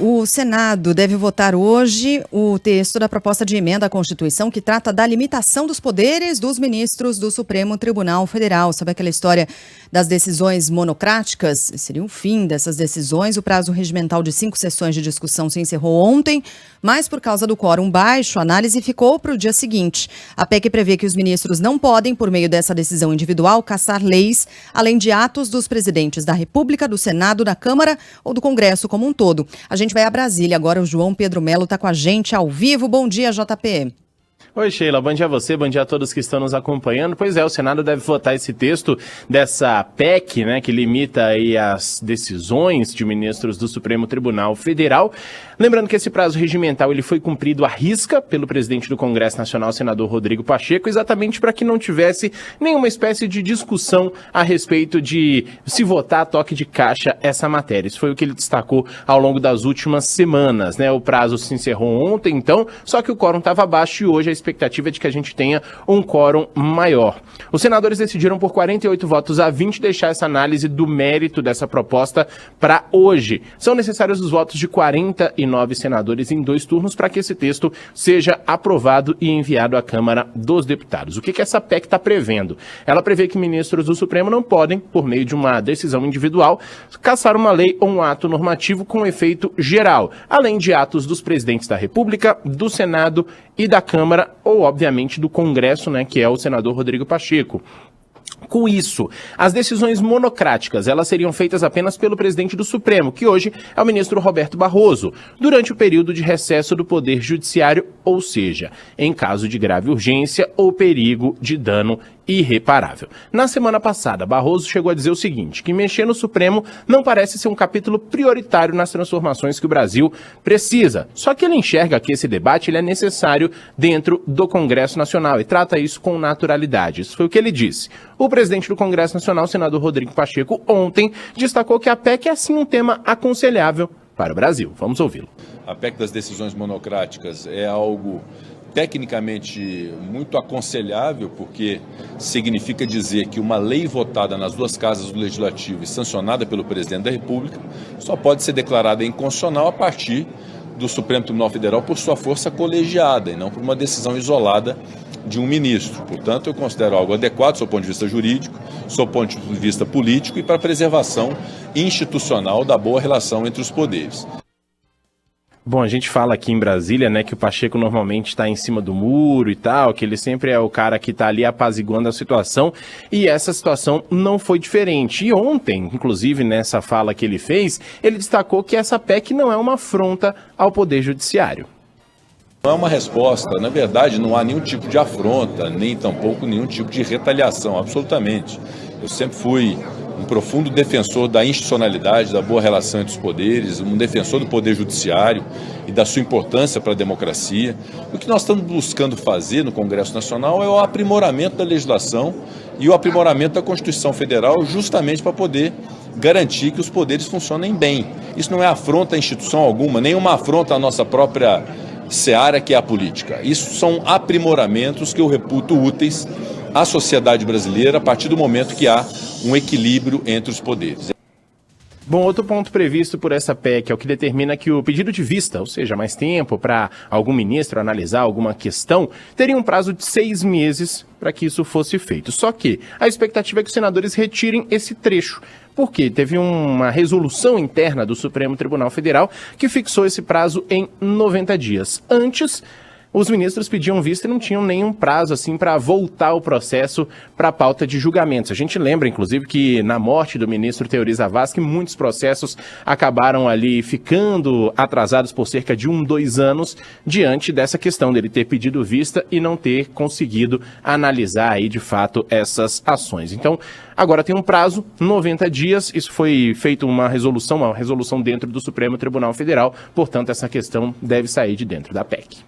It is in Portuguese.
O Senado deve votar hoje o texto da proposta de emenda à Constituição que trata da limitação dos poderes dos ministros do Supremo Tribunal Federal. Sabe aquela história das decisões monocráticas? Seria o fim dessas decisões. O prazo regimental de 5 sessões de discussão se encerrou ontem, mas por causa do quórum baixo, a análise ficou para o dia seguinte. A PEC prevê que os ministros não podem, por meio dessa decisão individual, cassar leis, além de atos dos presidentes da República, do Senado, da Câmara ou do Congresso como um todo. A gente vai a Brasília agora, o João Pedro Melo está com a gente ao vivo. Bom dia, JP. Oi, Sheila, bom dia a você, bom dia a todos que estão nos acompanhando. Pois é, o Senado deve votar esse texto dessa PEC, né, que limita aí as decisões de ministros do Supremo Tribunal Federal. Lembrando que esse prazo regimental ele foi cumprido à risca pelo presidente do Congresso Nacional, senador Rodrigo Pacheco, exatamente para que não tivesse nenhuma espécie de discussão a respeito de se votar a toque de caixa essa matéria. Isso foi o que ele destacou ao longo das últimas semanas, né? O prazo se encerrou ontem, então, só que o quórum estava baixo e hoje a expectativa é de que a gente tenha um quórum maior. Os senadores decidiram por 48 votos a 20 deixar essa análise do mérito dessa proposta para hoje. São necessários os votos de 49 senadores em 2 turnos para que esse texto seja aprovado e enviado à Câmara dos Deputados. O que essa PEC está prevendo? Ela prevê que ministros do Supremo não podem, por meio de uma decisão individual, cassar uma lei ou um ato normativo com efeito geral, além de atos dos presidentes da República, do Senado e da Câmara, ou obviamente do Congresso, né, que é o senador Rodrigo Pacheco. Com isso, as decisões monocráticas, elas seriam feitas apenas pelo presidente do Supremo, que hoje é o ministro Roberto Barroso, durante o período de recesso do Poder Judiciário, ou seja, em caso de grave urgência ou perigo de dano irreparável. Na semana passada, Barroso chegou a dizer o seguinte, que mexer no Supremo não parece ser um capítulo prioritário nas transformações que o Brasil precisa. Só que ele enxerga que esse debate ele é necessário dentro do Congresso Nacional e trata isso com naturalidade. Isso foi o que ele disse. O presidente do Congresso Nacional, senador Rodrigo Pacheco, ontem destacou que a PEC é sim um tema aconselhável para o Brasil. Vamos ouvi-lo. A PEC das decisões monocráticas é algo tecnicamente muito aconselhável, porque significa dizer que uma lei votada nas 2 casas do Legislativo e sancionada pelo presidente da República só pode ser declarada inconstitucional a partir do Supremo Tribunal Federal por sua força colegiada e não por uma decisão isolada de um ministro. Portanto, eu considero algo adequado do seu ponto de vista jurídico, do seu ponto de vista político e para a preservação institucional da boa relação entre os poderes. Bom, a gente fala aqui em Brasília, né, que o Pacheco normalmente está em cima do muro e tal, que ele sempre é o cara que está ali apaziguando a situação, e essa situação não foi diferente. E ontem, inclusive nessa fala que ele fez, ele destacou que essa PEC não é uma afronta ao Poder Judiciário. Não é uma resposta, na verdade não há nenhum tipo de afronta, nem tampouco nenhum tipo de retaliação, absolutamente. Eu sempre fui um profundo defensor da institucionalidade, da boa relação entre os poderes, um defensor do Poder Judiciário e da sua importância para a democracia. O que nós estamos buscando fazer no Congresso Nacional é o aprimoramento da legislação e o aprimoramento da Constituição Federal justamente para poder garantir que os poderes funcionem bem. Isso não é afronta a instituição alguma, nem uma afronta à nossa própria seara que é a política. Isso são aprimoramentos que eu reputo úteis à sociedade brasileira a partir do momento que há um equilíbrio entre os poderes. Bom, outro ponto previsto por essa PEC é o que determina que o pedido de vista, ou seja, mais tempo para algum ministro analisar alguma questão, teria um prazo de 6 meses para que isso fosse feito. Só que a expectativa é que os senadores retirem esse trecho, porque teve uma resolução interna do Supremo Tribunal Federal que fixou esse prazo em 90 dias. Antes, os ministros pediam vista e não tinham nenhum prazo assim para voltar o processo para a pauta de julgamentos. A gente lembra, inclusive, que na morte do ministro Teori Zavascki, muitos processos acabaram ali ficando atrasados por cerca de 2 anos diante dessa questão dele ter pedido vista e não ter conseguido analisar aí de fato essas ações. Então, agora tem um prazo, 90 dias, isso foi feito uma resolução dentro do Supremo Tribunal Federal, portanto essa questão deve sair de dentro da PEC.